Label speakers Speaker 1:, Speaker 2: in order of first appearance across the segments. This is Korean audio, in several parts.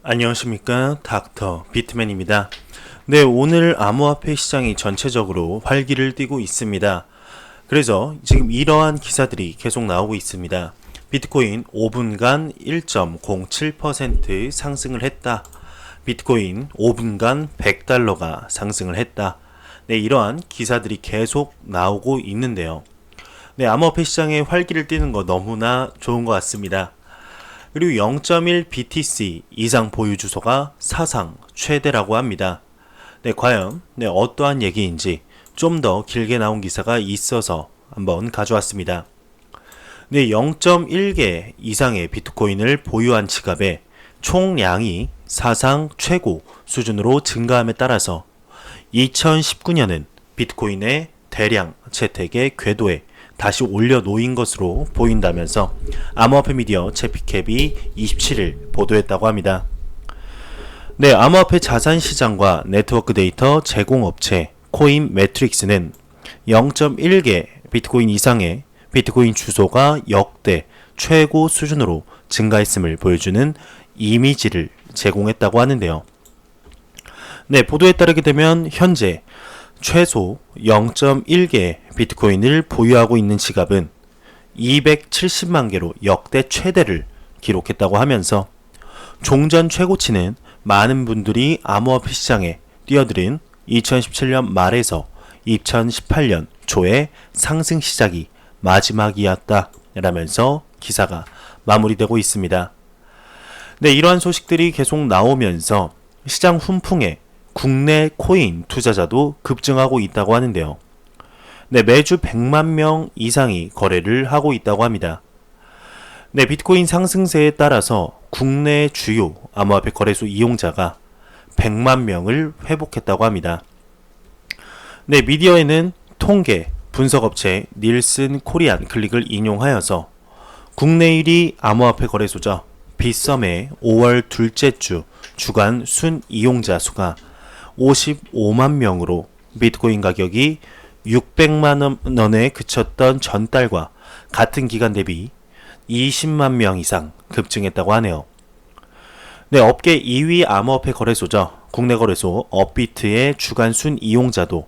Speaker 1: 안녕하십니까, 닥터 비트맨입니다. 네, 오늘 암호화폐 시장이 전체적으로 활기를 띠고 있습니다. 그래서 지금 이러한 기사들이 계속 나오고 있습니다. 비트코인 5분간 1.07% 상승을 했다. 비트코인 5분간 100달러가 상승을 했다. 네, 이러한 기사들이 계속 나오고 있는데요. 네, 암호화폐 시장에 활기를 띠는 거 너무나 좋은 것 같습니다. 그리고 0.1 BTC 이상 보유 주소가 사상 최대라고 합니다. 네, 과연 어떠한 얘기인지 좀 더 길게 나온 기사가 있어서 한번 가져왔습니다. 네, 0.1개 이상의 비트코인을 보유한 지갑의 총량이 사상 최고 수준으로 증가함에 따라서 2019년은 비트코인의 대량 채택의 궤도에 다시 올려놓인 것으로 보인다면서 암호화폐 미디어 채피캡이 27일 보도했다고 합니다. 네, 암호화폐 자산시장과 네트워크 데이터 제공업체 코인 매트릭스는 0.1개 비트코인 이상의 비트코인 주소가 역대 최고 수준으로 증가했음을 보여주는 이미지를 제공했다고 하는데요. 네, 보도에 따르게 되면 현재 최소 0.1개 비트코인을 보유하고 있는 지갑은 270만 개로 역대 최대를 기록했다고 하면서 종전 최고치는 많은 분들이 암호화폐 시장에 뛰어들은 2017년 말에서 2018년 초의 상승 시작이 마지막이었다 라면서 기사가 마무리되고 있습니다. 네, 이러한 소식들이 계속 나오면서 시장 훈풍에 국내 코인 투자자도 급증하고 있다고 하는데요. 네, 매주 100만 명 이상이 거래를 하고 있다고 합니다. 네, 비트코인 상승세에 따라서 국내 주요 암호화폐 거래소 이용자가 100만 명을 회복했다고 합니다. 네, 미디어에는 통계 분석업체 닐슨 코리안 클릭을 인용하여서 국내 1위 암호화폐 거래소죠. 빗썸의 5월 둘째 주 주간 순 이용자 수가 55만 명으로 비트코인 가격이 600만 원에 그쳤던 전달과 같은 기간 대비 20만 명 이상 급증했다고 하네요. 네, 업계 2위 암호화폐 거래소죠. 국내 거래소 업비트의 주간 순 이용자도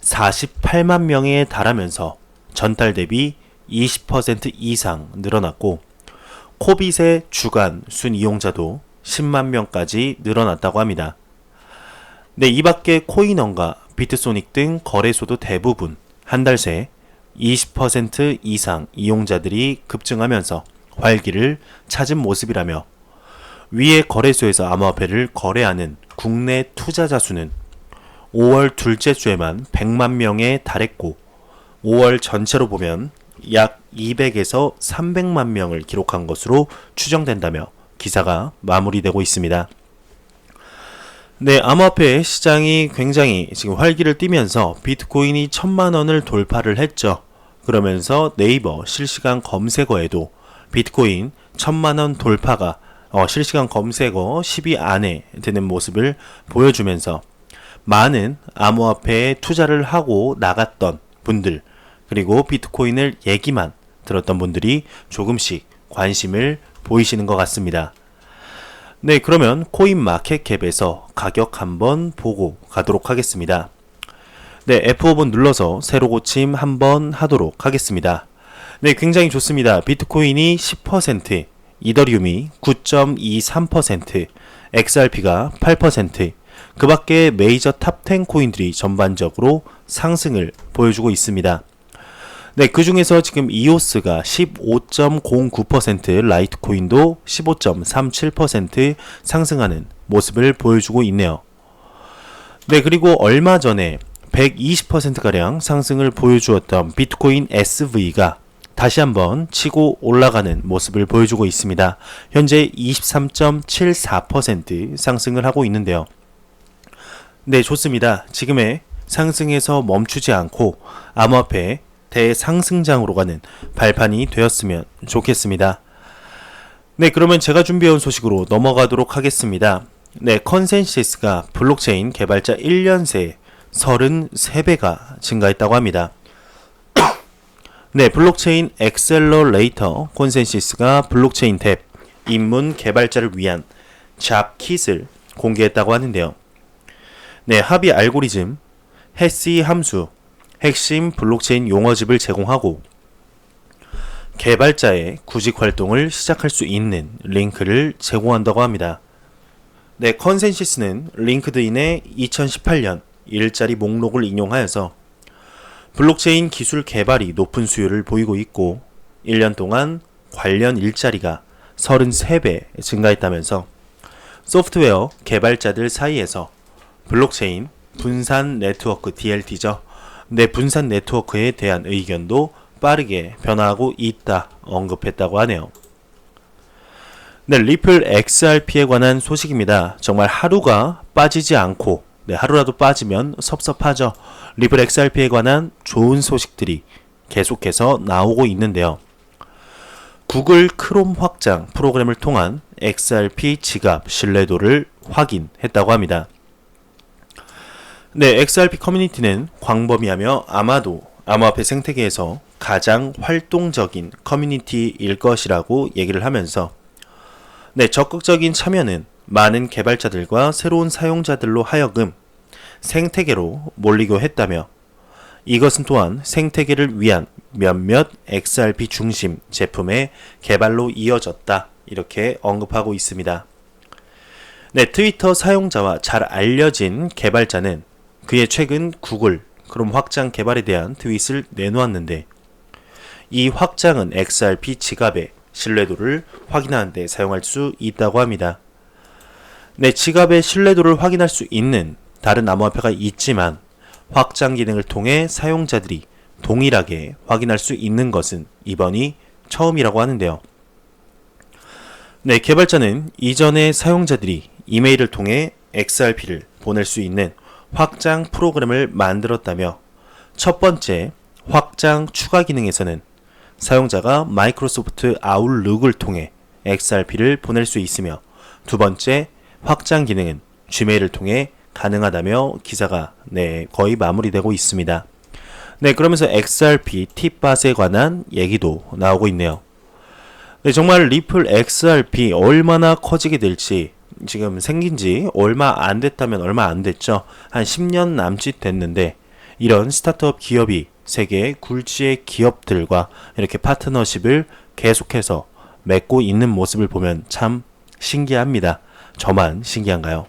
Speaker 1: 48만 명에 달하면서 전달 대비 20% 이상 늘어났고 코빗의 주간 순 이용자도 10만 명까지 늘어났다고 합니다. 네, 이 밖에 코인원과 비트소닉 등 거래소도 대부분 한 달 새 20% 이상 이용자들이 급증하면서 활기를 찾은 모습이라며 위의 거래소에서 암호화폐를 거래하는 국내 투자자 수는 5월 둘째 주에만 100만 명에 달했고 5월 전체로 보면 약 200에서 300만 명을 기록한 것으로 추정된다며 기사가 마무리되고 있습니다. 네, 암호화폐 시장이 굉장히 지금 활기를 띠면서 비트코인이 1000만 원을 돌파를 했죠. 그러면서 네이버 실시간 검색어에도 비트코인 1000만 원 돌파가 실시간 검색어 10위 안에 드는 모습을 보여주면서 많은 암호화폐에 투자를 하고 나갔던 분들 그리고 비트코인을 얘기만 들었던 분들이 조금씩 관심을 보이시는 것 같습니다. 네, 그러면 코인마켓캡에서 가격 한번 보고 가도록 하겠습니다. 네, F5번 눌러서 새로 고침 한번 하도록 하겠습니다. 네, 굉장히 좋습니다. 비트코인이 10%, 이더리움이 9.23%, XRP가 8%, 그 밖에 메이저 탑10 코인들이 전반적으로 상승을 보여주고 있습니다. 네, 그 중에서 지금 이오스가 15.09%, 라이트코인도 15.37% 상승하는 모습을 보여주고 있네요. 네, 그리고 얼마 전에 120%가량 상승을 보여주었던 비트코인 SV가 다시 한번 치고 올라가는 모습을 보여주고 있습니다. 현재 23.74% 상승을 하고 있는데요. 네, 좋습니다. 지금의 상승에서 멈추지 않고 암호화폐 대상승장으로 가는 발판이 되었으면 좋겠습니다. 네, 그러면 제가 준비해온 소식으로 넘어가도록 하겠습니다. 네, 컨센시스가 블록체인 개발자 1년 새에 33배가 증가했다고 합니다. 네, 블록체인 엑셀러레이터 컨센시스가 블록체인 탭 입문 개발자를 위한 잡킷을 공개했다고 하는데요. 네, 합의 알고리즘, 해시 함수, 핵심 블록체인 용어집을 제공하고 개발자의 구직 활동을 시작할 수 있는 링크를 제공한다고 합니다. 네, 컨센시스는 링크드인의 2018년 일자리 목록을 인용하여서 블록체인 기술 개발이 높은 수요를 보이고 있고 1년 동안 관련 일자리가 33배 증가했다면서 소프트웨어 개발자들 사이에서 블록체인 분산 네트워크 DLT죠. 내 분산 네트워크에 대한 의견도 빠르게 변화하고 있다 언급했다고 하네요. 네, 리플 XRP에 관한 소식입니다. 정말 하루가 빠지지 않고 하루라도 빠지면 섭섭하죠. 리플 XRP에 관한 좋은 소식들이 계속해서 나오고 있는데요. 구글 크롬 확장 프로그램을 통한 XRP 지갑 신뢰도를 확인했다고 합니다. 네, XRP 커뮤니티는 광범위하며 아마도 암호화폐 생태계에서 가장 활동적인 커뮤니티일 것이라고 얘기를 하면서 네, 적극적인 참여는 많은 개발자들과 새로운 사용자들로 하여금 생태계로 몰리고 했다며 이것은 또한 생태계를 위한 몇몇 XRP 중심 제품의 개발로 이어졌다 이렇게 언급하고 있습니다. 네, 트위터 사용자와 잘 알려진 개발자는 그의 최근 구글 크롬 확장 개발에 대한 트윗을 내놓았는데 이 확장은 XRP 지갑의 신뢰도를 확인하는 데 사용할 수 있다고 합니다. 네, 지갑의 신뢰도를 확인할 수 있는 다른 암호화폐가 있지만 확장 기능을 통해 사용자들이 동일하게 확인할 수 있는 것은 이번이 처음이라고 하는데요. 네, 개발자는 이전에 사용자들이 이메일을 통해 XRP를 보낼 수 있는 확장 프로그램을 만들었다며 첫 번째 확장 추가 기능에서는 사용자가 마이크로소프트 아웃룩을 통해 XRP를 보낼 수 있으며 두 번째 확장 기능은 지메일을 통해 가능하다며 기사가 거의 마무리되고 있습니다. 네, 그러면서 XRP 팁밭에 관한 얘기도 나오고 있네요. 네, 정말 리플 XRP 얼마나 커지게 될지 지금 생긴 지 얼마 안 됐다면 얼마 안 됐죠. 한 10년 남짓 됐는데 이런 스타트업 기업이 세계 굴지의 기업들과 이렇게 파트너십을 계속해서 맺고 있는 모습을 보면 참 신기합니다. 저만 신기한가요?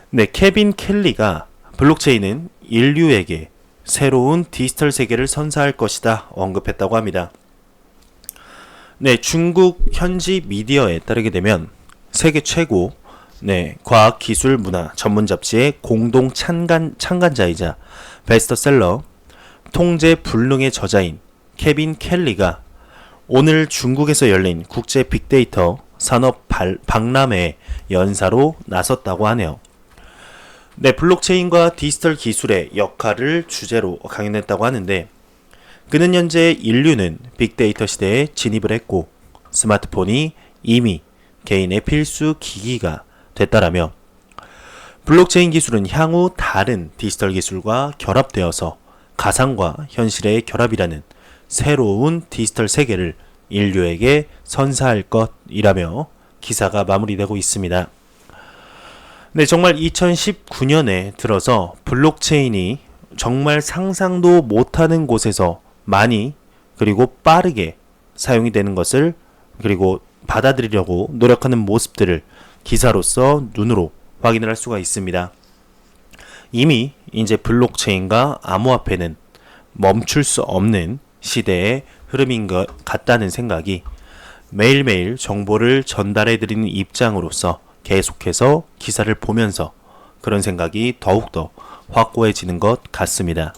Speaker 1: 네, 케빈 켈리가 블록체인은 인류에게 새로운 디지털 세계를 선사할 것이다 언급했다고 합니다. 네, 중국 현지 미디어에 따르게 되면 세계 최고 과학 기술 문화 전문 잡지의 공동 창간자이자 베스트셀러 통제 불능의 저자인 케빈 켈리가 오늘 중국에서 열린 국제 빅데이터 산업 박람회 연사로 나섰다고 하네요. 네, 블록체인과 디지털 기술의 역할을 주제로 강연했다고 하는데 그는 현재 인류는 빅데이터 시대에 진입을 했고 스마트폰이 이미 개인의 필수 기기가 됐다라며 블록체인 기술은 향후 다른 디지털 기술과 결합되어서 가상과 현실의 결합이라는 새로운 디지털 세계를 인류에게 선사할 것이라며 기사가 마무리되고 있습니다. 네, 정말 2019년에 들어서 블록체인이 정말 상상도 못하는 곳에서 많이 그리고 빠르게 사용이 되는 것을 그리고 받아들이려고 노력하는 모습들을 기사로서 눈으로 확인을 할 수가 있습니다. 이미 이제 블록체인과 암호화폐는 멈출 수 없는 시대의 흐름인 것 같다는 생각이 매일매일 정보를 전달해드리는 입장으로서 계속해서 기사를 보면서 그런 생각이 더욱더 확고해지는 것 같습니다.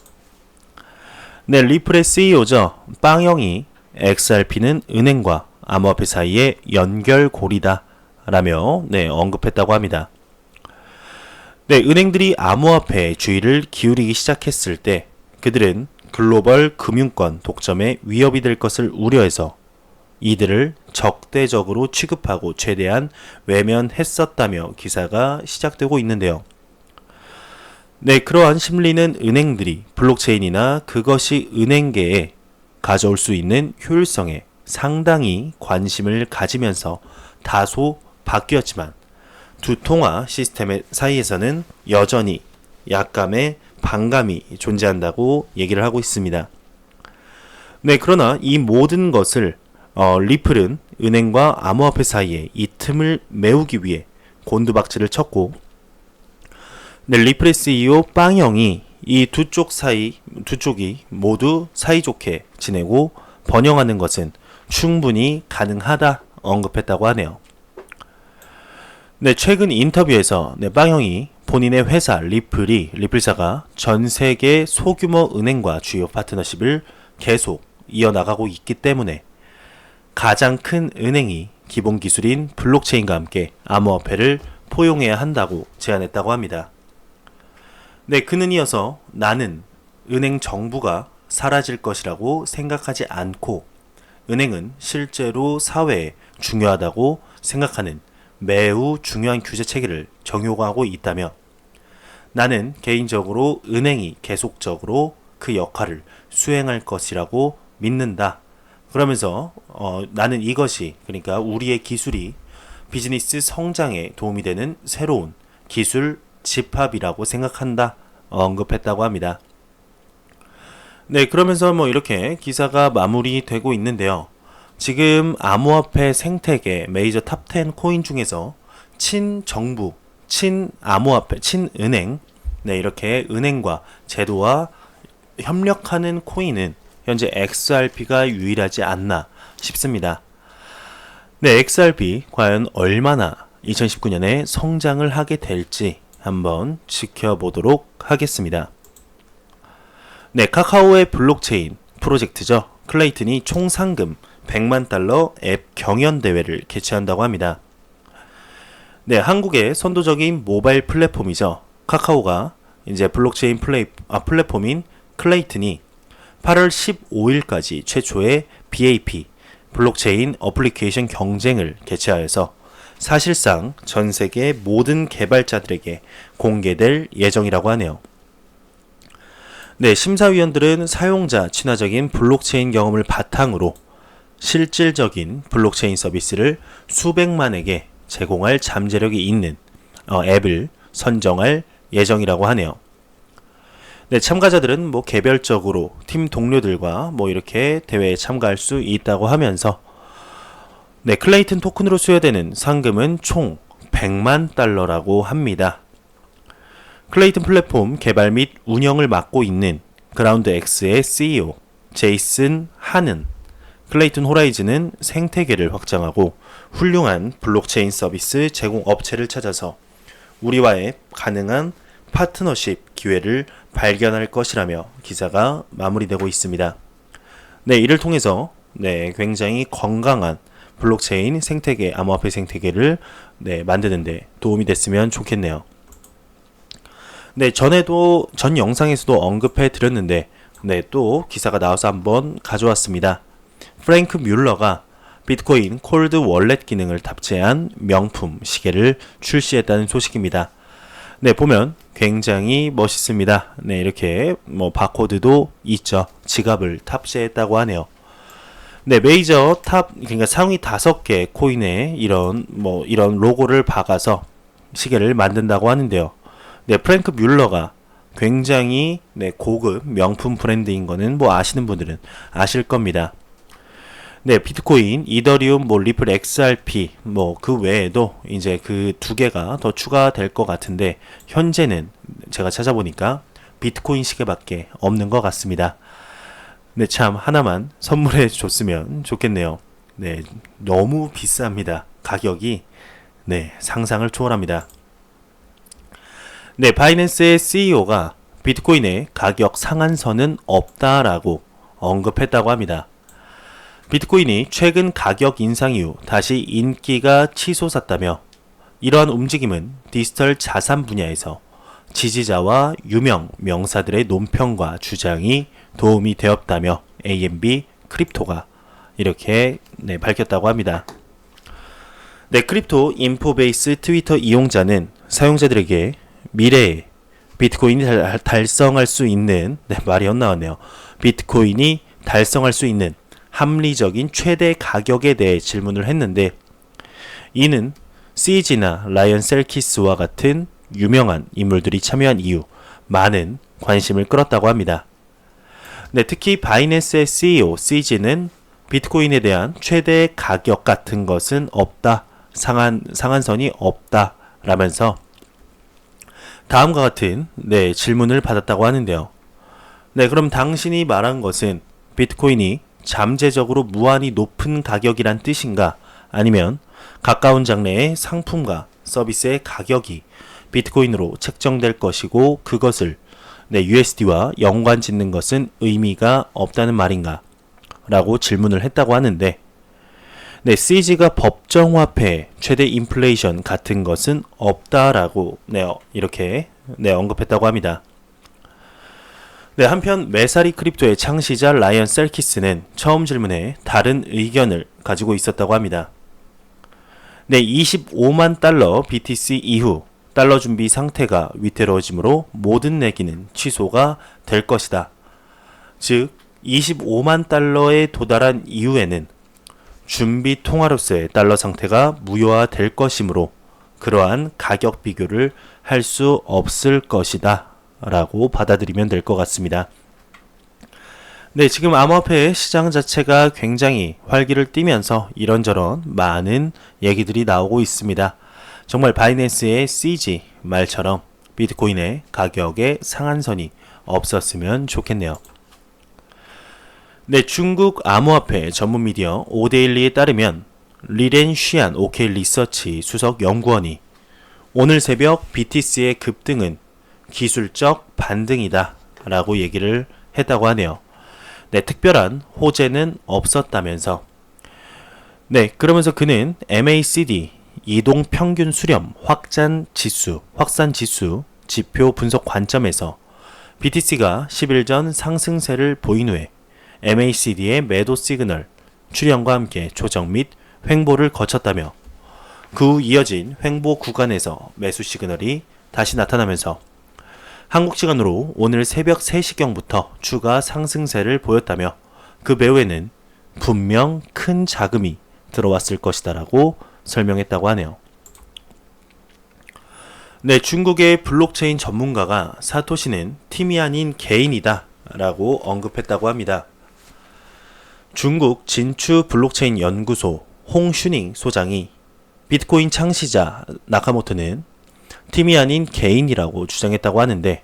Speaker 1: 네, 리플의 CEO죠. 빵영이 XRP는 은행과 암호화폐 사이의 연결고리다 라며 언급했다고 합니다. 네, 은행들이 암호화폐에 주의를 기울이기 시작했을 때 그들은 글로벌 금융권 독점에 위협이 될 것을 우려해서 이들을 적대적으로 취급하고 최대한 외면했었다며 기사가 시작되고 있는데요. 네, 그러한 심리는 은행들이 블록체인이나 그것이 은행계에 가져올 수 있는 효율성에 상당히 관심을 가지면서 다소 바뀌었지만 두 통화 시스템 사이에서는 여전히 약간의 반감이 존재한다고 얘기를 하고 있습니다. 네, 그러나 이 모든 것을 리플은 은행과 암호화폐 사이에 이 틈을 메우기 위해 곤두박질을 쳤고, 네, 리플의 CEO 빵영이 이 두 쪽이 모두 사이좋게 지내고 번영하는 것은 충분히 가능하다 언급했다고 하네요. 네, 최근 인터뷰에서 빵영이 본인의 회사 리플사가 전 세계 소규모 은행과 주요 파트너십을 계속 이어나가고 있기 때문에 가장 큰 은행이 기본 기술인 블록체인과 함께 암호화폐를 포용해야 한다고 제안했다고 합니다. 네, 그는 이어서 나는 은행 정부가 사라질 것이라고 생각하지 않고 은행은 실제로 사회에 중요하다고 생각하는 매우 중요한 규제 체계를 적용하고 있다며, 나는 개인적으로 은행이 계속적으로 그 역할을 수행할 것이라고 믿는다. 그러면서 나는 이것이, 그러니까 우리의 기술이 비즈니스 성장에 도움이 되는 새로운 기술 집합이라고 생각한다 언급했다고 합니다. 네, 그러면서 이렇게 기사가 마무리되고 있는데요. 지금 암호화폐 생태계 메이저 탑 10 코인 중에서 친정부, 친암호화폐, 친은행, 네, 이렇게 은행과 제도와 협력하는 코인은 현재 XRP가 유일하지 않나 싶습니다. 네, XRP 과연 얼마나 2019년에 성장을 하게 될지 한번 지켜보도록 하겠습니다. 네, 카카오의 블록체인 프로젝트죠. 클레이튼이 총 상금 100만 달러 앱 경연 대회를 개최한다고 합니다. 네, 한국의 선도적인 모바일 플랫폼이죠. 카카오가 이제 블록체인 플랫폼인 클레이튼이 8월 15일까지 최초의 BAP 블록체인 어플리케이션 경쟁을 개최하여서 사실상 전 세계 모든 개발자들에게 공개될 예정이라고 하네요. 네, 심사위원들은 사용자 친화적인 블록체인 경험을 바탕으로 실질적인 블록체인 서비스를 수백만에게 제공할 잠재력이 있는 앱을 선정할 예정이라고 하네요. 네, 참가자들은 개별적으로 팀 동료들과 이렇게 대회에 참가할 수 있다고 하면서, 네, 클레이튼 토큰으로 수여되는 상금은 총 100만 달러라고 합니다. 클레이튼 플랫폼 개발 및 운영을 맡고 있는 그라운드X의 CEO 제이슨 한은 클레이튼 호라이즌은 생태계를 확장하고 훌륭한 블록체인 서비스 제공 업체를 찾아서 우리와의 가능한 파트너십 기회를 발견할 것이라며 기사가 마무리되고 있습니다. 네, 이를 통해서 굉장히 건강한 블록체인 생태계, 암호화폐 생태계를 만드는 데 도움이 됐으면 좋겠네요. 네, 전 영상에서도 언급해 드렸는데, 또 기사가 나와서 한번 가져왔습니다. 프랭크 뮬러가 비트코인 콜드 월렛 기능을 탑재한 명품 시계를 출시했다는 소식입니다. 네, 보면 굉장히 멋있습니다. 네, 이렇게 바코드도 있죠. 지갑을 탑재했다고 하네요. 네, 메이저 그러니까 상위 5개 코인에 이런 로고를 박아서 시계를 만든다고 하는데요. 네, 프랭크 뮬러가 굉장히 고급 명품 브랜드인 거는 아시는 분들은 아실 겁니다. 네, 비트코인, 이더리움, 리플 XRP, 그 외에도 이제 그 2개가 더 추가될 것 같은데, 현재는 제가 찾아보니까 비트코인 시계밖에 없는 것 같습니다. 네, 참 하나만 선물해 줬으면 좋겠네요. 네, 너무 비쌉니다. 가격이 상상을 초월합니다. 네, 바이낸스의 CEO가 비트코인의 가격 상한선은 없다라고 언급했다고 합니다. 비트코인이 최근 가격 인상 이후 다시 인기가 치솟았다며, 이러한 움직임은 디지털 자산 분야에서 지지자와 유명 명사들의 논평과 주장이 도움이 되었다며 AMB 크립토가 이렇게 밝혔다고 합니다. 네, 크립토 인포베이스 트위터 이용자는 사용자들에게 미래에 비트코인이 달성할 수 있는, 말이 헛나왔네요. 비트코인이 달성할 수 있는 합리적인 최대 가격에 대해 질문을 했는데, 이는 CG나 라이언 셀키스와 같은 유명한 인물들이 참여한 이후 많은 관심을 끌었다고 합니다. 네, 특히 바이낸스의 CEO CG는 비트코인에 대한 최대 가격 같은 것은 없다. 상한선이 없다. 라면서 다음과 같은 질문을 받았다고 하는데요. 네, 그럼 당신이 말한 것은 비트코인이 잠재적으로 무한히 높은 가격이란 뜻인가? 아니면 가까운 장래의 상품과 서비스의 가격이 비트코인으로 책정될 것이고 그것을 USD와 연관 짓는 것은 의미가 없다는 말인가? 라고 질문을 했다고 하는데 CG가 법정화폐 최대 인플레이션 같은 것은 없다라고 이렇게 언급했다고 합니다. 한편 메사리 크립토의 창시자 라이언 셀키스는 처음 질문에 다른 의견을 가지고 있었다고 합니다. 25만 달러 BTC 이후 달러 준비 상태가 위태로워지므로 모든 내기는 취소가 될 것이다. 즉 25만 달러에 도달한 이후에는 준비 통화로서의 달러 상태가 무효화될 것이므로 그러한 가격 비교를 할 수 없을 것이다 라고 받아들이면 될 것 같습니다. 지금 암호화폐 시장 자체가 굉장히 활기를 띠면서 이런저런 많은 얘기들이 나오고 있습니다. 정말 바이낸스의 CG 말처럼 비트코인의 가격의 상한선이 없었으면 좋겠네요. 중국 암호화폐 전문 미디어 오데일리에 따르면 리렌 쉬안 OK 리서치 수석 연구원이 오늘 새벽 BTC의 급등은 기술적 반등이다 라고 얘기를 했다고 하네요. 특별한 호재는 없었다면서 그러면서 그는 MACD 이동 평균 수렴 확산 지수 지표 분석 관점에서 BTC가 10일 전 상승세를 보인 후에 MACD의 매도 시그널 출현과 함께 조정 및 횡보를 거쳤다며 그 후 이어진 횡보 구간에서 매수 시그널이 다시 나타나면서 한국 시간으로 오늘 새벽 3시경부터 추가 상승세를 보였다며 그 배후에는 분명 큰 자금이 들어왔을 것이다 라고 설명했다고 하네요. 중국의 블록체인 전문가가 사토시는 팀이 아닌 개인이다 라고 언급했다고 합니다. 중국 진추 블록체인 연구소 홍슈닝 소장이 비트코인 창시자 나카모토는 팀이 아닌 개인이라고 주장했다고 하는데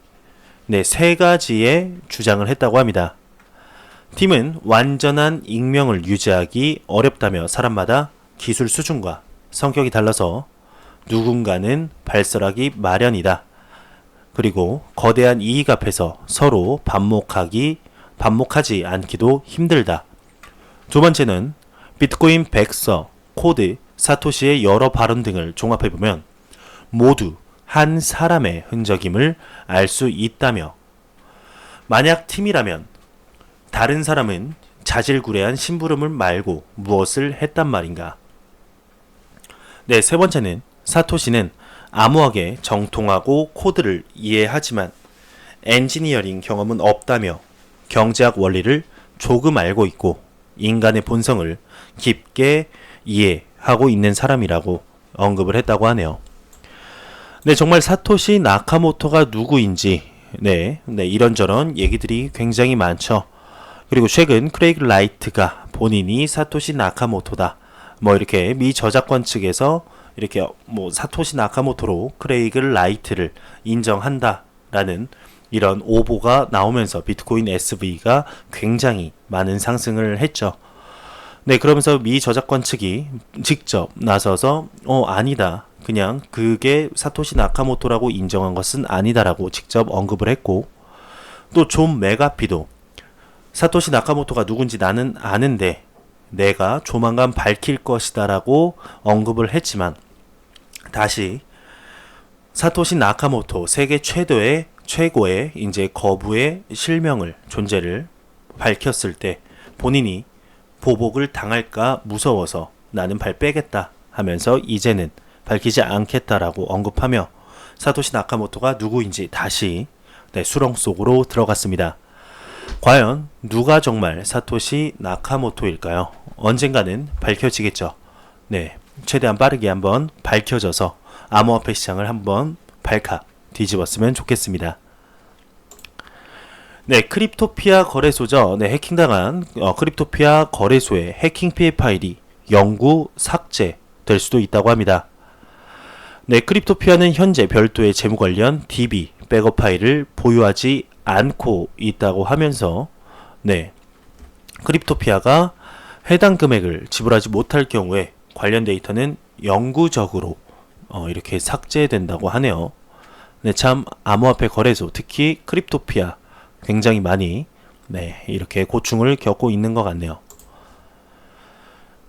Speaker 1: 세 가지의 주장을 했다고 합니다. 팀은 완전한 익명을 유지하기 어렵다며 사람마다 기술 수준과 성격이 달라서 누군가는 발설하기 마련이다. 그리고 거대한 이익 앞에서 서로 반목하지 않기도 힘들다. 두 번째는 비트코인 백서, 코드, 사토시의 여러 발언 등을 종합해보면 모두 한 사람의 흔적임을 알 수 있다며 만약 팀이라면 다른 사람은 자질구레한 심부름을 말고 무엇을 했단 말인가. 세 번째는 사토시는 암호학에 정통하고 코드를 이해하지만 엔지니어링 경험은 없다며 경제학 원리를 조금 알고 있고 인간의 본성을 깊게 이해하고 있는 사람이라고 언급을 했다고 하네요. 정말 사토시 나카모토가 누구인지 이런저런 얘기들이 굉장히 많죠. 그리고 최근 크레이그 라이트가 본인이 사토시 나카모토다 이렇게 미 저작권 측에서 이렇게 사토시 나카모토로 크레이그 라이트를 인정한다라는 이런 오보가 나오면서 비트코인 SV가 굉장히 많은 상승을 했죠. 그러면서 미 저작권 측이 직접 나서서 아니다. 그냥 그게 사토시 나카모토라고 인정한 것은 아니다라고 직접 언급을 했고 또 존 메가피도 사토시 나카모토가 누군지 나는 아는데 내가 조만간 밝힐 것이다라고 언급을 했지만 다시 사토시 나카모토 세계 최고의 이제 거부의 실명을 존재를 밝혔을 때 본인이 보복을 당할까 무서워서 나는 발 빼겠다 하면서 이제는 밝히지 않겠다라고 언급하며 사토시 나카모토가 누구인지 다시 수렁 속으로 들어갔습니다. 과연 누가 정말 사토시 나카모토일까요? 언젠가는 밝혀지겠죠. 최대한 빠르게 한번 밝혀져서 암호화폐 시장을 한번 발칵 뒤집었으면 좋겠습니다. 네, 크립토피아 거래소죠. 네, 해킹당한 크립토피아 거래소의 해킹 피해 파일이 영구 삭제될 수도 있다고 합니다. 네, 크립토피아는 현재 별도의 재무 관련 DB 백업 파일을 보유하지 않고 있다고 하면서 네, 크립토피아가 해당 금액을 지불하지 못할 경우에 관련 데이터는 영구적으로 이렇게 삭제된다고 하네요. 네, 참 암호화폐 거래소, 특히 크립토피아 굉장히 많이 이렇게 고충을 겪고 있는 것 같네요.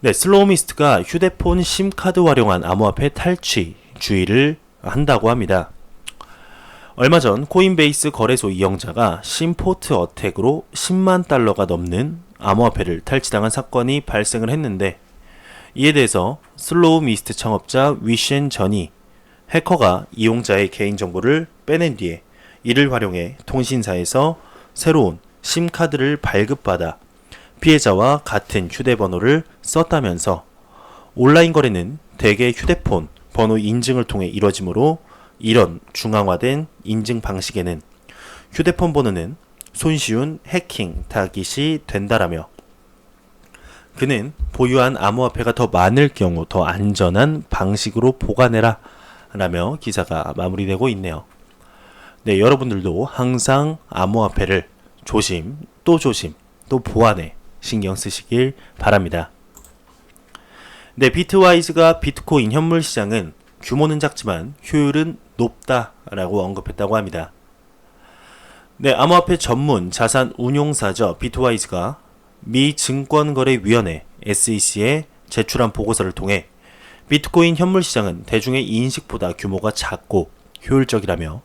Speaker 1: 네, 슬로우미스트가 휴대폰 심카드 활용한 암호화폐 탈취 주의를 한다고 합니다. 얼마 전 코인베이스 거래소 이용자가 심포트 어택으로 10만 달러가 넘는 암호화폐를 탈취당한 사건이 발생을 했는데, 이에 대해서 슬로우미스트 창업자 위셴 전이 해커가 이용자의 개인정보를 빼낸 뒤에 이를 활용해 통신사에서 새로운 심카드를 발급받아 피해자와 같은 휴대번호를 썼다면서, 온라인 거래는 대개 휴대폰 번호 인증을 통해 이뤄지므로 이런 중앙화된 인증 방식에는 휴대폰 번호는 손쉬운 해킹 타깃이 된다라며, 그는 보유한 암호화폐가 더 많을 경우 더 안전한 방식으로 보관해라 라며 기사가 마무리되고 있네요. 네, 여러분들도 항상 암호화폐를 조심 또 보안에 신경 쓰시길 바랍니다. 네, 비트와이즈가 비트코인 현물 시장은 규모는 작지만 효율은 높다라고 언급했다고 합니다. 네, 암호화폐 전문 자산 운용사죠. 비트와이즈가 미 증권거래위원회 SEC에 제출한 보고서를 통해 비트코인 현물 시장은 대중의 인식보다 규모가 작고 효율적이라며,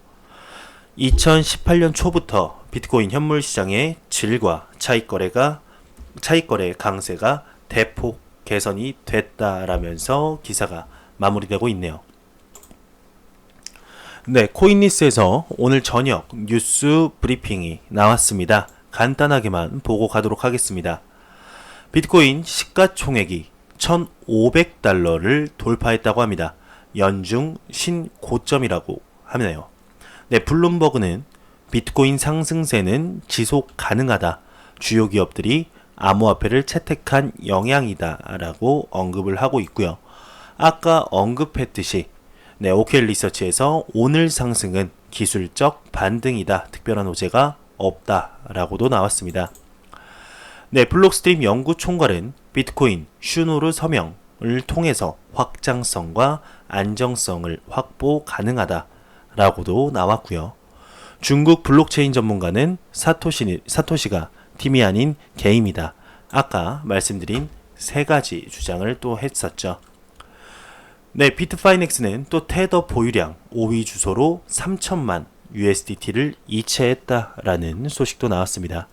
Speaker 1: 2018년 초부터 비트코인 현물 시장의 질과 차익거래 강세가 대폭 개선이 됐다라면서 기사가 마무리되고 있네요. 네, 코인리스에서 오늘 저녁 뉴스 브리핑이 나왔습니다. 간단하게만 보고 가도록 하겠습니다. 비트코인 시가총액이 1,500달러를 돌파했다고 합니다. 연중 신고점이라고 하네요. 네, 블룸버그는 비트코인 상승세는 지속 가능하다, 주요 기업들이 암호화폐를 채택한 영향이다 라고 언급을 하고 있고요. 아까 언급했듯이 네, OK 리서치에서 오늘 상승은 기술적 반등이다, 특별한 호재가 없다 라고도 나왔습니다. 네, 블록스트림 연구 총괄은 비트코인 슈노르 서명을 통해서 확장성과 안정성을 확보 가능하다 라고도 나왔고요. 중국 블록체인 전문가는 사토시가 팀이 아닌 게임이다, 아까 말씀드린 세 가지 주장을 또 했었죠. 네, 비트파이넥스는 또 테더 보유량 5위 주소로 3천만 USDT를 이체했다라는 소식도 나왔습니다.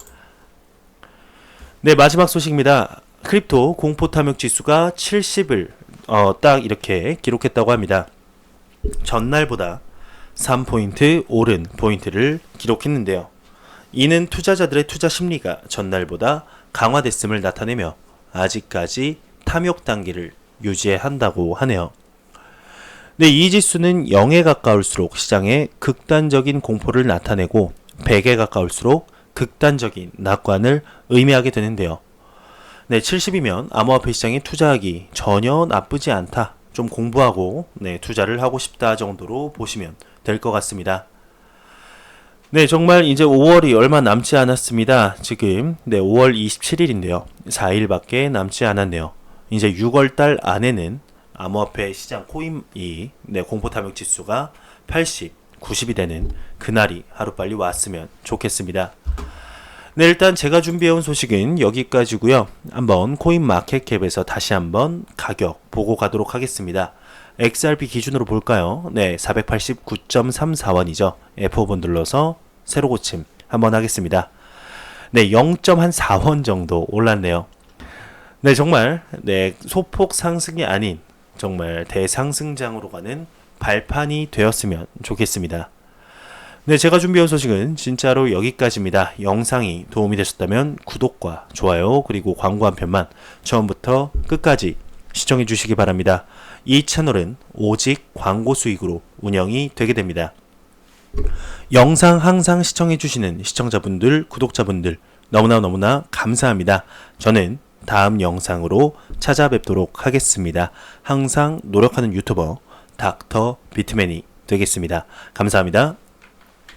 Speaker 1: 네, 마지막 소식입니다. 크립토 공포 탐욕 지수가 70을 딱 이렇게 기록했다고 합니다. 전날보다 3포인트 오른 포인트를 기록했는데요. 이는 투자자들의 투자 심리가 전날보다 강화됐음을 나타내며 아직까지 탐욕 단계를 유지한다고 하네요. 네, 이 지수는 0에 가까울수록 시장에 극단적인 공포를 나타내고 100에 가까울수록 극단적인 낙관을 의미하게 되는데요. 네, 70이면 암호화폐 시장에 투자하기 전혀 나쁘지 않다, 좀 공부하고 투자를 하고 싶다 정도로 보시면 될 것 같습니다. 네, 정말 이제 5월이 얼마 남지 않았습니다. 지금 5월 27일인데요. 4일밖에 남지 않았네요. 이제 6월달 안에는 암호화폐 시장 코인이 공포 탐욕 지수가 80, 90이 되는 그날이 하루빨리 왔으면 좋겠습니다. 네, 일단 제가 준비해온 소식은 여기까지고요. 한번 코인 마켓캡에서 다시 한번 가격 보고 가도록 하겠습니다. XRP 기준으로 볼까요? 네, 489.34원이죠. F5번 눌러서 새로 고침 한번 하겠습니다. 네, 0.4원 정도 올랐네요. 네, 정말 소폭 상승이 아닌 정말 대상승장으로 가는 발판이 되었으면 좋겠습니다. 네, 제가 준비한 소식은 진짜로 여기까지입니다. 영상이 도움이 되셨다면 구독과 좋아요, 그리고 광고 한 편만 처음부터 끝까지 시청해 주시기 바랍니다. 이 채널은 오직 광고 수익으로 운영이 되게 됩니다. 영상 항상 시청해 주시는 시청자분들, 구독자분들 너무나 감사합니다. 저는 다음 영상으로 찾아뵙도록 하겠습니다. 항상 노력하는 유튜버 닥터 비트맨이 되겠습니다. 감사합니다.